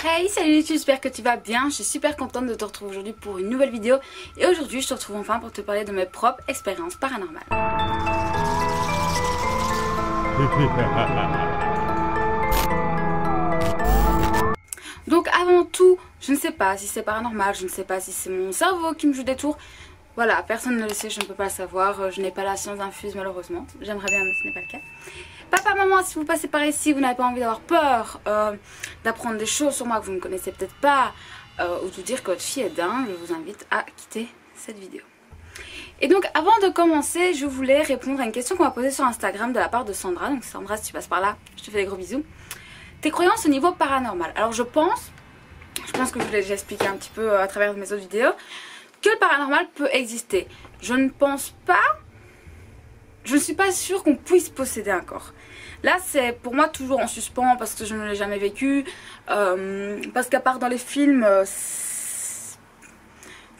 Hey, salut, j'espère que tu vas bien. Je suis super contente de te retrouver aujourd'hui pour une nouvelle vidéo. Et aujourd'hui, je te retrouve enfin pour te parler de mes propres expériences paranormales. Donc avant tout, je ne sais pas si c'est paranormal, je ne sais pas si c'est mon cerveau qui me joue des tours. Voilà, personne ne le sait, je ne peux pas le savoir. Je n'ai pas la science infuse malheureusement. J'aimerais bien, mais ce n'est pas le cas. Papa, maman, si vous passez par ici, vous n'avez pas envie d'avoir peur, d'apprendre des choses sur moi que vous ne connaissez peut-être pas, ou de dire que votre fille est dingue, je vous invite à quitter cette vidéo. Et donc avant de commencer, je voulais répondre à une question qu'on m'a posée sur Instagram de la part de Sandra. Donc Sandra, si tu passes par là, je te fais des gros bisous. Tes croyances au niveau paranormal. Alors je pense que je vous l'ai déjà expliqué un petit peu à travers mes autres vidéos, que le paranormal peut exister. Je ne pense pas, je ne suis pas sûre qu'on puisse posséder un corps. Là c'est pour moi toujours en suspens parce que je ne l'ai jamais vécu, parce qu'à part dans les films,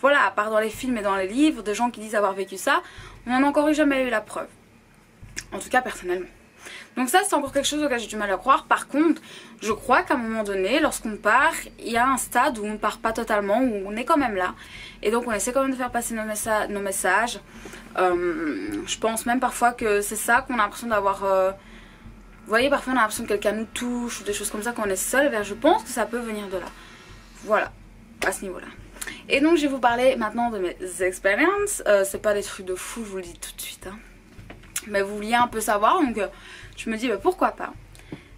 voilà, à part dans les films et dans les livres, de gens qui disent avoir vécu ça, on n'en a encore jamais eu la preuve. En tout cas personnellement. Donc ça c'est encore quelque chose auquel j'ai du mal à croire. Par contre, je crois qu'à un moment donné, lorsqu'on part, il y a un stade où on ne part pas totalement, où on est quand même là. Et donc on essaie quand même de faire passer nos messages. Je pense même parfois que c'est ça qu'on a l'impression d'avoir... Vous voyez, parfois on a l'impression que quelqu'un nous touche ou des choses comme ça, qu'on est seul vers. Je pense que ça peut venir de là. Voilà, à ce niveau-là. Et donc je vais vous parler maintenant de mes expériences. C'est pas des trucs de fou, je vous le dis tout de suite. Hein. Mais vous vouliez un peu savoir, donc je me dis bah, pourquoi pas.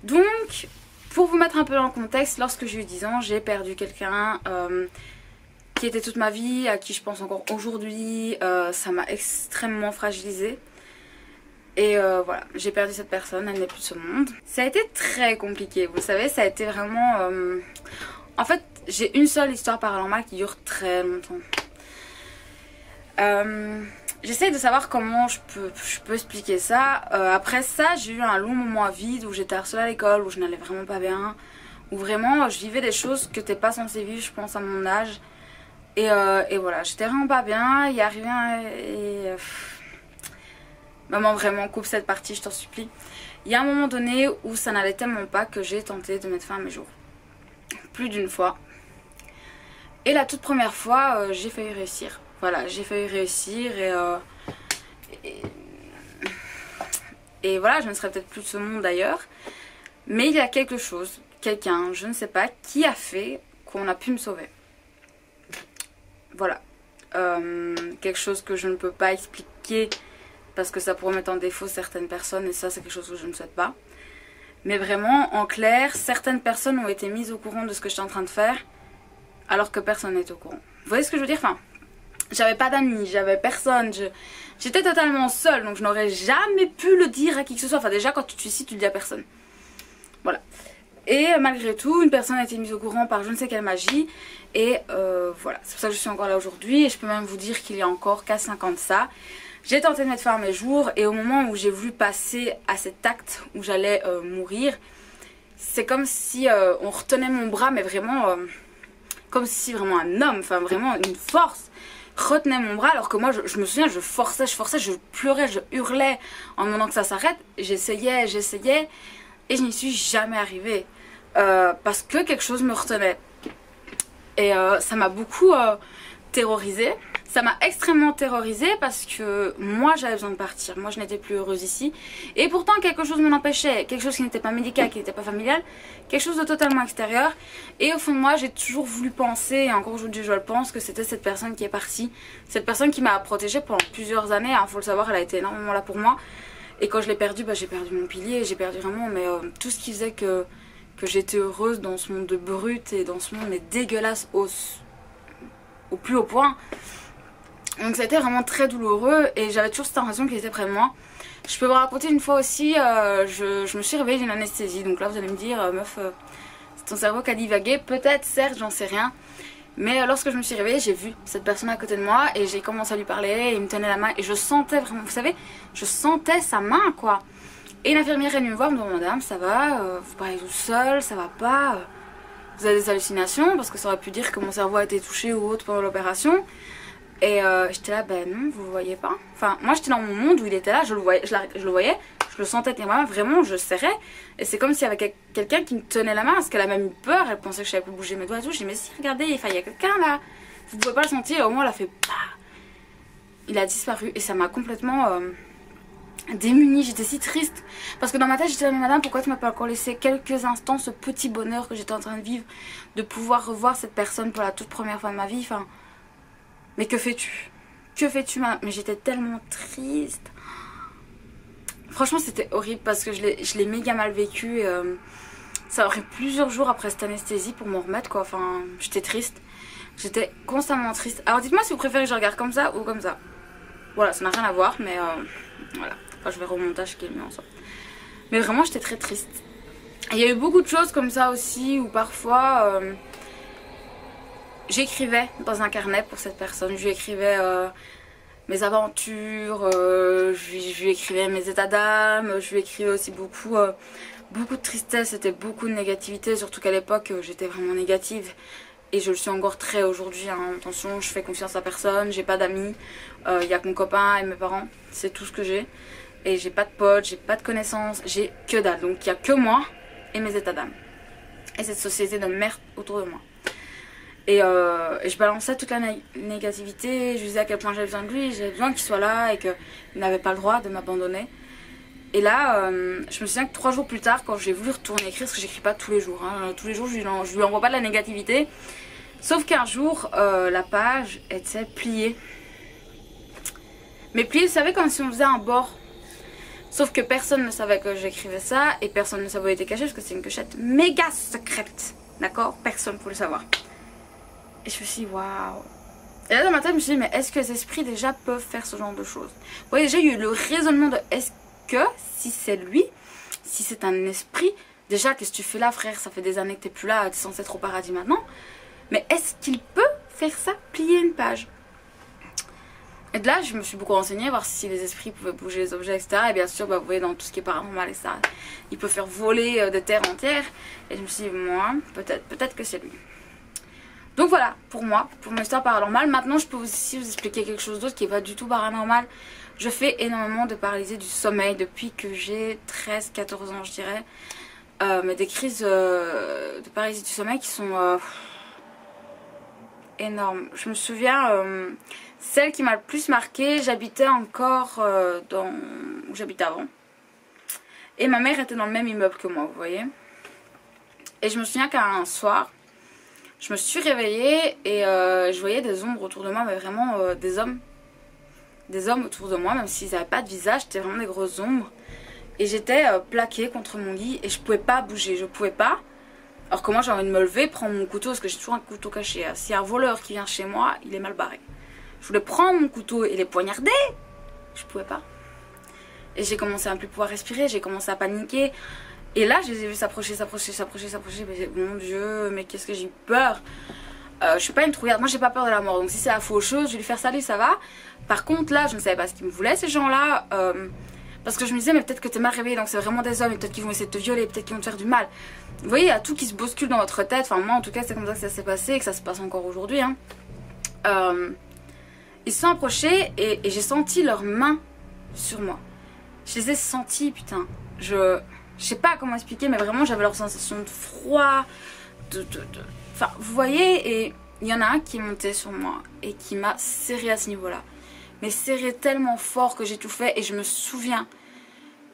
Donc, pour vous mettre un peu dans le contexte, lorsque j'ai eu 10 ans, j'ai perdu quelqu'un qui était toute ma vie, à qui je pense encore aujourd'hui. Ça m'a extrêmement fragilisée. Et voilà, j'ai perdu cette personne, elle n'est plus de ce monde. Ça a été très compliqué, vous savez, ça a été vraiment... En fait, j'ai une seule histoire paranormale qui dure très longtemps. J'essaie de savoir comment je peux expliquer ça. Après ça, j'ai eu un long moment vide où j'étais harcelée à l'école, où je n'allais vraiment pas bien. Où vraiment, je vivais des choses que t'es pas censé vivre, je pense, à mon âge. Et voilà, j'étais vraiment pas bien. Il est arrivé un... Maman, vraiment, coupe cette partie, je t'en supplie. Il y a un moment donné où ça n'allait tellement pas que j'ai tenté de mettre fin à mes jours. Plus d'une fois. Et la toute première fois, j'ai failli réussir. Voilà, j'ai failli réussir et voilà, je ne serais peut-être plus de ce monde d'ailleurs. Mais il y a quelque chose, quelqu'un, je ne sais pas, qui a fait qu'on a pu me sauver. Voilà. Quelque chose que je ne peux pas expliquer parce que ça pourrait mettre en défaut certaines personnes et ça c'est quelque chose que je ne souhaite pas. Mais vraiment, en clair, certaines personnes ont été mises au courant de ce que j'étais en train de faire alors que personne n'est au courant. Vous voyez ce que je veux dire? Enfin, j'avais pas d'amis, j'avais personne, j'étais totalement seule, donc je n'aurais jamais pu le dire à qui que ce soit. Enfin déjà quand tu te suicides, tu le dis à personne. Voilà. Et malgré tout, une personne a été mise au courant par je ne sais quelle magie. Et voilà, c'est pour ça que je suis encore là aujourd'hui. Et je peux même vous dire qu'il y a encore qu'à 5 ans de ça, j'ai tenté de mettre fin à mes jours. Et au moment où j'ai voulu passer à cet acte où j'allais mourir, c'est comme si on retenait mon bras, mais vraiment... comme si vraiment un homme, enfin vraiment une force retenait mon bras, alors que moi je me souviens, je forçais, je pleurais, je hurlais en demandant que ça s'arrête. J'essayais et je n'y suis jamais arrivée parce que quelque chose me retenait. Et ça m'a beaucoup terrorisée. Ça m'a extrêmement terrorisée parce que moi j'avais besoin de partir, moi je n'étais plus heureuse ici. Et pourtant quelque chose m'en empêchait, quelque chose qui n'était pas médical, qui n'était pas familial, quelque chose de totalement extérieur. Et au fond de moi j'ai toujours voulu penser, et encore aujourd'hui je le pense, que c'était cette personne qui est partie. Cette personne qui m'a protégée pendant plusieurs années, hein, faut le savoir, elle a été énormément là pour moi. Et quand je l'ai perdue, bah, j'ai perdu mon pilier, j'ai perdu vraiment tout ce qui faisait que j'étais heureuse dans ce monde de brut et dans ce monde mais dégueulasse au plus haut point. Donc ça a été vraiment très douloureux et j'avais toujours cette impression qu'il était près de moi. Je peux vous raconter une fois aussi, je me suis réveillée d'une anesthésie. Donc là vous allez me dire, meuf, c'est ton cerveau qui a divagué. Peut-être, certes, j'en sais rien. Mais lorsque je me suis réveillée, j'ai vu cette personne à côté de moi et j'ai commencé à lui parler. Et il me tenait la main et je sentais vraiment, vous savez, je sentais sa main quoi. Et l'infirmière est venue me voir, me dit, madame, ça va, vous parlez tout seul, ça va pas, vous avez des hallucinations, parce que ça aurait pu dire que mon cerveau a été touché ou autre pendant l'opération. Et j'étais là, ben non, vous le voyez pas. Enfin, moi j'étais dans mon monde où il était là, je le voyais, je Je le sentais tenir ma main, vraiment, je serrais. Et c'est comme s'il y avait quelqu'un qui me tenait la main, parce qu'elle a même eu peur, elle pensait que je savais plus bouger mes doigts et tout. Je dis, mais si, regardez, il y a quelqu'un là. Vous pouvez pas le sentir, au moins elle a fait bah. Il a disparu et ça m'a complètement démunie. J'étais si triste. Parce que dans ma tête, j'étais là, mais madame, pourquoi tu m'as pas encore laissé quelques instants ce petit bonheur que j'étais en train de vivre, de pouvoir revoir cette personne pour la toute première fois de ma vie. Enfin, mais que fais-tu? Que fais-tu? Mais j'étais tellement triste. Franchement, c'était horrible parce que je l'ai méga mal vécu. Ça aurait plusieurs jours après cette anesthésie pour m'en remettre, quoi. Enfin, j'étais triste. J'étais constamment triste. Alors dites-moi si vous préférez que je regarde comme ça ou comme ça. Voilà, ça n'a rien à voir, mais voilà. Enfin, je vais remonter ce qui est mieux en soi. Mais vraiment, j'étais très triste. Et il y a eu beaucoup de choses comme ça aussi, où parfois, j'écrivais dans un carnet pour cette personne. Je lui écrivais mes aventures, je lui écrivais mes états d'âme, je lui écrivais aussi beaucoup de tristesse, c'était beaucoup de négativité, surtout qu'à l'époque, j'étais vraiment négative. Et je le suis encore très aujourd'hui, hein. Attention, je fais confiance à personne, j'ai pas d'amis, il y a que mon copain et mes parents, c'est tout ce que j'ai. Et j'ai pas de potes, j'ai pas de connaissances, j'ai que dalle. Donc il y a que moi et mes états d'âme. Et cette société de merde autour de moi. Et je balançais toute la négativité, je lui disais à quel point j'avais besoin de lui, j'avais besoin qu'il soit là et qu'il n'avait pas le droit de m'abandonner. Et là, je me souviens que 3 jours plus tard, quand j'ai voulu retourner écrire, parce que j'écris pas tous les jours, hein, tous les jours je lui envoie pas de la négativité, sauf qu'un jour, la page était pliée. Mais pliée, vous savez, comme si on faisait un bord. Sauf que personne ne savait que j'écrivais ça, et personne ne savait où était caché, parce que c'est une cachette méga secrète, d'accord? Personne ne pouvait le savoir. Et je me suis dit, waouh. Et là, dans ma tête, je me suis dit, mais est-ce que les esprits déjà peuvent faire ce genre de choses? Vous voyez, déjà, il y a eu le raisonnement de est-ce que si c'est lui, si c'est un esprit, déjà qu'est-ce que tu fais là frère, ça fait des années que t'es plus là, t'es censé être au paradis maintenant, mais est-ce qu'il peut faire ça, plier une page? Et de là je me suis beaucoup renseignée, voir si les esprits pouvaient bouger les objets, etc. Et bien sûr bah, vous voyez dans tout ce qui est paranormal et ça, il peut faire voler des terres entières. Et je me suis dit moi, peut-être que c'est lui. Donc voilà, pour moi, pour mon histoire paranormale. Maintenant je peux aussi vous expliquer quelque chose d'autre qui n'est pas du tout paranormal. Je fais énormément de paralysie du sommeil depuis que j'ai 13-14 ans je dirais. Mais des crises de paralysie du sommeil qui sont énormes. Je me souviens, celle qui m'a le plus marquée, j'habitais encore où j'habitais avant. Et ma mère était dans le même immeuble que moi, vous voyez. Et je me souviens qu'un soir, je me suis réveillée et je voyais des ombres autour de moi, mais vraiment des hommes. Des hommes autour de moi, même s'ils n'avaient pas de visage, c'était vraiment des grosses ombres. Et j'étais plaquée contre mon lit et je pouvais pas bouger, je pouvais pas. Alors que moi j'ai envie de me lever, prendre mon couteau, parce que j'ai toujours un couteau caché. S'il y a un voleur qui vient chez moi, il est mal barré. Je voulais prendre mon couteau et les poignarder, je pouvais pas. Et j'ai commencé à ne plus pouvoir respirer, j'ai commencé à paniquer. Et là je les ai vus s'approcher. Mais mon Dieu, mais qu'est-ce que j'ai eu peur. Je suis pas une trouillarde, moi j'ai pas peur de la mort. Donc si c'est la fausse chose, je vais lui faire salut, ça va. Par contre là je ne savais pas ce qu'ils me voulaient ces gens là. Parce que je me disais mais peut-être que t'es mal réveillée, donc c'est vraiment des hommes, et peut-être qu'ils vont essayer de te violer, peut-être qu'ils vont te faire du mal. Vous voyez, il y a tout qui se bouscule dans votre tête. Enfin moi en tout cas c'est comme ça que ça s'est passé et que ça se passe encore aujourd'hui. Hein. Ils se sont approchés et j'ai senti leurs mains sur moi. Je les ai sentis, putain. Je sais pas comment expliquer, mais vraiment j'avais leur sensation de froid, Enfin, vous voyez, et il y en a un qui est monté sur moi et qui m'a serré à ce niveau-là. Mais serré tellement fort que j'ai tout fait et je me souviens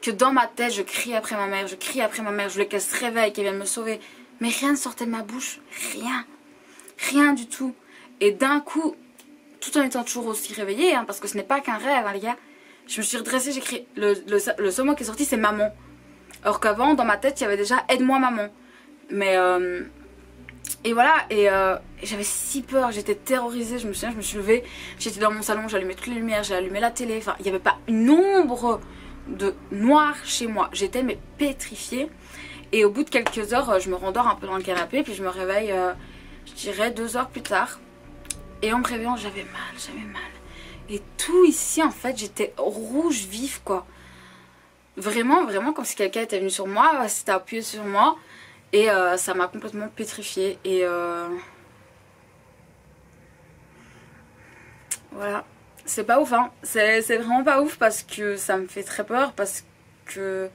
que dans ma tête, je crie après ma mère, je voulais qu'elle se réveille, qu'elle vienne me sauver. Mais rien ne sortait de ma bouche, rien. Rien du tout. Et d'un coup, tout en étant toujours aussi réveillée, hein, parce que ce n'est pas qu'un rêve, hein, les gars, je me suis redressée, j'ai crié, le seul mot qui est sorti c'est maman. Alors qu'avant, dans ma tête, il y avait déjà aide-moi maman. Mais... Et voilà, et j'avais si peur, j'étais terrorisée, je me souviens, je me suis levée, j'étais dans mon salon, j'allumais toutes les lumières, j'ai allumé la télé, enfin il n'y avait pas une ombre de noir chez moi, j'étais mais pétrifiée. Et au bout de quelques heures, je me rendors un peu dans le canapé, puis je me réveille, je dirais 2 heures plus tard. Et en me réveillant, j'avais mal. Et tout ici en fait, j'étais rouge vif quoi. Vraiment, vraiment comme si quelqu'un était venu sur moi, s'était appuyé sur moi. Et ça m'a complètement pétrifiée. Et voilà. C'est pas ouf, hein. C'est vraiment pas ouf parce que ça me fait très peur. Parce que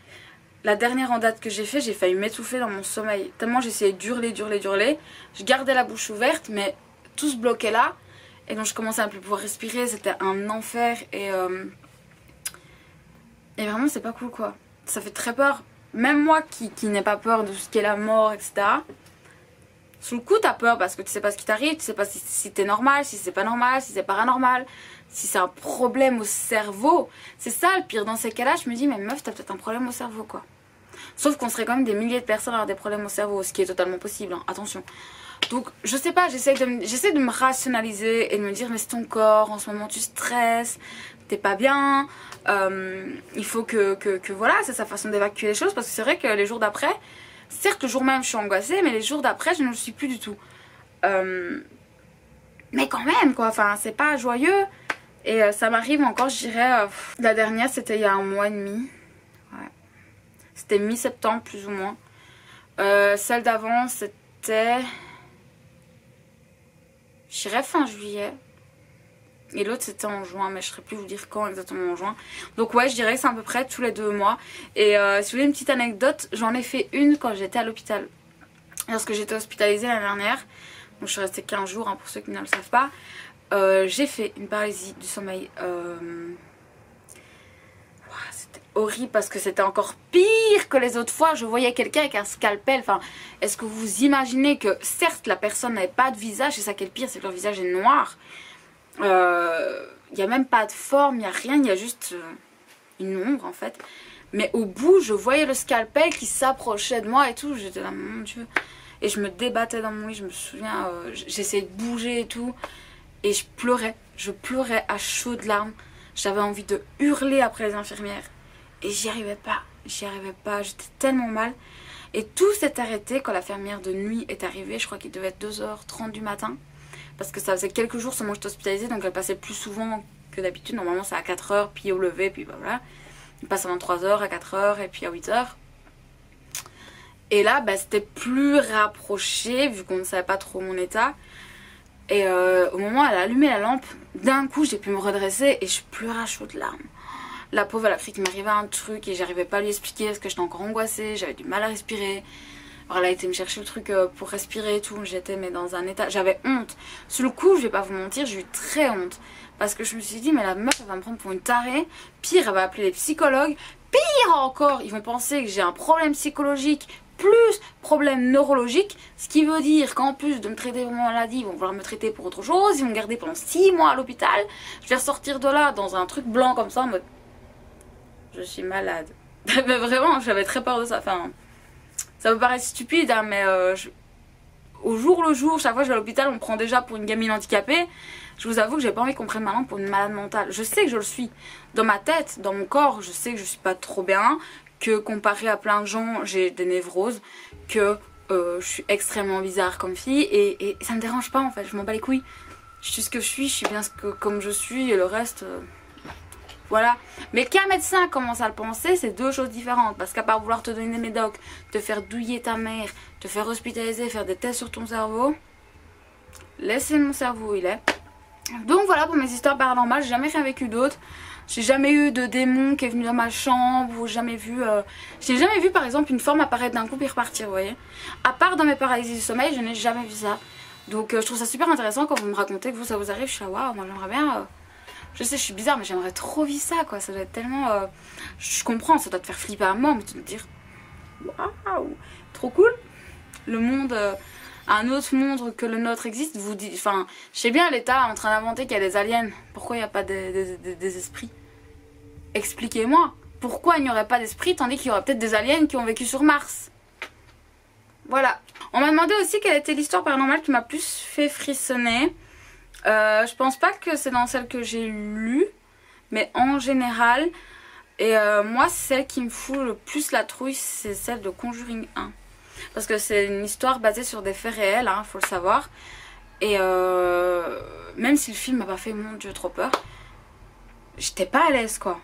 la dernière en date que j'ai fait, j'ai failli m'étouffer dans mon sommeil. Tellement j'essayais d'hurler, d'hurler. Je gardais la bouche ouverte, mais tout se bloquait là. Et donc je commençais à ne plus pouvoir respirer, c'était un enfer. Et vraiment c'est pas cool quoi. Ça fait très peur. Même moi qui n'ai pas peur de ce qu'est la mort, etc. Sous le coup t'as peur parce que tu sais pas ce qui t'arrive, tu sais pas si t'es normal, si c'est pas normal, si c'est paranormal, si c'est un problème au cerveau. C'est ça le pire, dans ces cas là je me dis mais meuf t'as peut-être un problème au cerveau quoi. Sauf qu'on serait quand même des milliers de personnes à avoir des problèmes au cerveau, ce qui est totalement possible, hein, attention. Donc je sais pas, j'essaie de me rationaliser et de me dire mais c'est ton corps, en ce moment tu stresses, t'es pas bien, il faut que voilà, c'est sa façon d'évacuer les choses parce que c'est vrai que les jours d'après, certes le jour même je suis angoissée mais les jours d'après je ne le suis plus du tout. Mais quand même quoi, enfin c'est pas joyeux et ça m'arrive encore je dirais, la dernière c'était il y a 1 mois et demi, ouais. C'était mi-septembre plus ou moins, celle d'avant c'était... je dirais fin juillet. Et l'autre c'était en juin, mais je ne saurais plus vous dire quand exactement en juin. Donc ouais, je dirais que c'est à peu près tous les 2 mois. Et si vous voulez une petite anecdote, j'en ai fait une quand j'étais à l'hôpital. Lorsque j'étais hospitalisée l'année dernière, donc je suis restée 15 jours hein, pour ceux qui ne le savent pas. J'ai fait une paralysie du sommeil. C'était horrible parce que c'était encore pire que les autres fois. Je voyais quelqu'un avec un scalpel. Enfin, est-ce que vous imaginez que certes la personne n'avait pas de visage, c'est ça qui est le pire, c'est que leur visage est noir. Il n'y a même pas de forme, il n'y a rien, il y a juste une ombre en fait. Mais au bout, je voyais le scalpel qui s'approchait de moi et tout. J'étais là, mon Dieu. Et je me débattais dans mon lit, je me souviens, j'essayais de bouger et tout. Et je pleurais à chaudes larmes. J'avais envie de hurler après les infirmières. Et j'y arrivais pas, j'étais tellement mal. Et tout s'est arrêté quand l'infirmière de nuit est arrivée. Je crois qu'il devait être 2h30 du matin. Parce que ça faisait quelques jours seulement que j'étais hospitalisée, donc elle passait plus souvent que d'habitude. Normalement c'est à 4h, puis au lever, puis bah voilà. Elle passe à 23h, à 4h et puis à 8h. Et là bah, c'était plus rapproché vu qu'on ne savait pas trop mon état. Et au moment où elle a allumé la lampe, d'un coup j'ai pu me redresser et je pleurais à chaudes larmes. La pauvre elle a cru qu'il m'arrivait un truc et j'arrivais pas à lui expliquer parce que j'étais encore angoissée, j'avais du mal à respirer. Alors elle a été me chercher le truc pour respirer et tout, j'étais mais dans un état, j'avais honte. Sur le coup je vais pas vous mentir, j'ai eu très honte. Parce que je me suis dit mais la meuf elle va me prendre pour une tarée, pire elle va appeler les psychologues, pire encore ils vont penser que j'ai un problème psychologique plus problème neurologique, ce qui veut dire qu'en plus de me traiter pour ma maladie, ils vont vouloir me traiter pour autre chose, ils vont me garder pendant 6 mois à l'hôpital, je vais ressortir de là dans un truc blanc comme ça en mode je suis malade. Mais vraiment j'avais très peur de ça, enfin ça me paraît stupide hein, mais au jour le jour, chaque fois que je vais à l'hôpital on me prend déjà pour une gamine handicapée. Je vous avoue que j'ai pas envie qu'on prenne ma langue pour une malade mentale. Je sais que je le suis. Dans ma tête, dans mon corps, je sais que je suis pas trop bien. Que comparé à plein de gens, j'ai des névroses. Que je suis extrêmement bizarre comme fille. Et ça me dérange pas en fait, je m'en bats les couilles. Je suis ce que je suis bien comme je suis et le reste... voilà. Mais qu'un médecin commence à le penser, c'est deux choses différentes. Parce qu'à part vouloir te donner des médocs, te faire douiller ta mère, te faire hospitaliser, faire des tests sur ton cerveau, laissez mon cerveau où il est. Donc voilà pour mes histoires paranormales, j'ai jamais rien vécu d'autre. J'ai jamais eu de démon qui est venu dans ma chambre ou jamais vu... j'ai jamais vu par exemple une forme apparaître d'un coup puis repartir, vous voyez. À part dans mes paralysies du sommeil, je n'ai jamais vu ça. Donc je trouve ça super intéressant quand vous me racontez que vous ça vous arrive, je suis là waouh, moi j'aimerais bien... je sais je suis bizarre mais j'aimerais trop vivre ça quoi, ça doit être tellement... je comprends, ça doit te faire flipper à mort mais tu te dire waouh, trop cool. Le monde... un autre monde que le nôtre existe, vous dites, enfin, je sais bien l'État est en train d'inventer qu'il y a des aliens. Pourquoi il n'y a pas des esprits? Expliquez-moi. Pourquoi il n'y aurait pas d'esprit tandis qu'il y aurait peut-être des aliens qui ont vécu sur Mars? Voilà. On m'a demandé aussi quelle était l'histoire paranormale qui m'a plus fait frissonner. Je pense pas que c'est dans celle que j'ai lue, mais en général. Et moi, celle qui me fout le plus la trouille, c'est celle de Conjuring 1. Parce que c'est une histoire basée sur des faits réels, hein, faut le savoir. Et même si le film m'a pas fait, mon Dieu, trop peur, j'étais pas à l'aise quoi.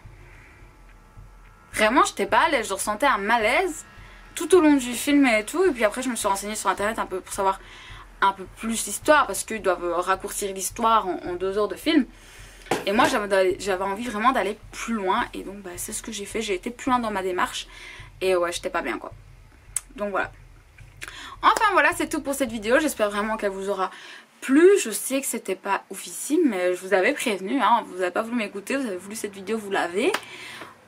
Vraiment, j'étais pas à l'aise, je ressentais un malaise tout au long du film et tout. Et puis après, je me suis renseignée sur internet un peu pour savoir un peu plus l'histoire, parce qu'ils doivent raccourcir l'histoire en 2 heures de film. Et moi j'avais envie vraiment d'aller plus loin. Et donc bah, c'est ce que j'ai fait. J'ai été plus loin dans ma démarche. Et ouais, j'étais pas bien quoi. Donc voilà. Enfin voilà, c'est tout pour cette vidéo. J'espère vraiment qu'elle vous aura plu. Je sais que c'était pas oufissime, mais je vous avais prévenu, hein. Vous avez pas voulu m'écouter, vous avez voulu cette vidéo, vous l'avez.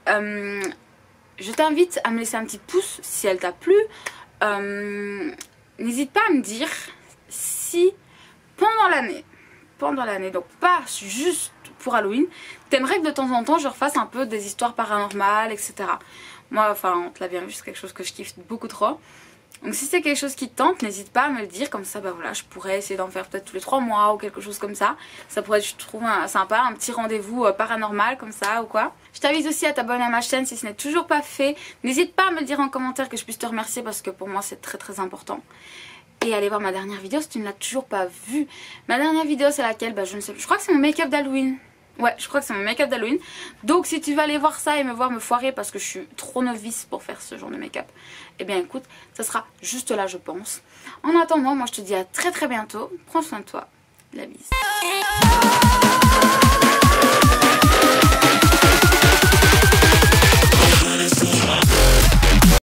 Je t'invite à me laisser un petit pouce si elle t'a plu. N'hésite pas à me dire si pendant l'année, donc pas juste pour Halloween, t'aimerais que de temps en temps je refasse un peu des histoires paranormales, etc. Moi, enfin, on te l'a bien vu, c'est quelque chose que je kiffe beaucoup trop. Donc si c'est quelque chose qui te tente, n'hésite pas à me le dire, comme ça bah voilà, je pourrais essayer d'en faire peut-être tous les 3 mois ou quelque chose comme ça. Ça pourrait être, je trouve, sympa, un petit rendez-vous paranormal comme ça ou quoi. Je t'invite aussi à t'abonner à ma chaîne si ce n'est toujours pas fait. N'hésite pas à me le dire en commentaire que je puisse te remercier parce que pour moi c'est très très important. Et allez voir ma dernière vidéo si tu ne l'as toujours pas vue. Ma dernière vidéo c'est laquelle? Bah je ne sais plus, je crois que c'est mon make-up d'Halloween. Ouais, je crois que c'est mon make-up d'Halloween. Donc si tu veux aller voir ça et me voir me foirer parce que je suis trop novice pour faire ce genre de make-up, eh bien écoute, ça sera juste là je pense. En attendant, moi je te dis à très très bientôt. Prends soin de toi. La bise.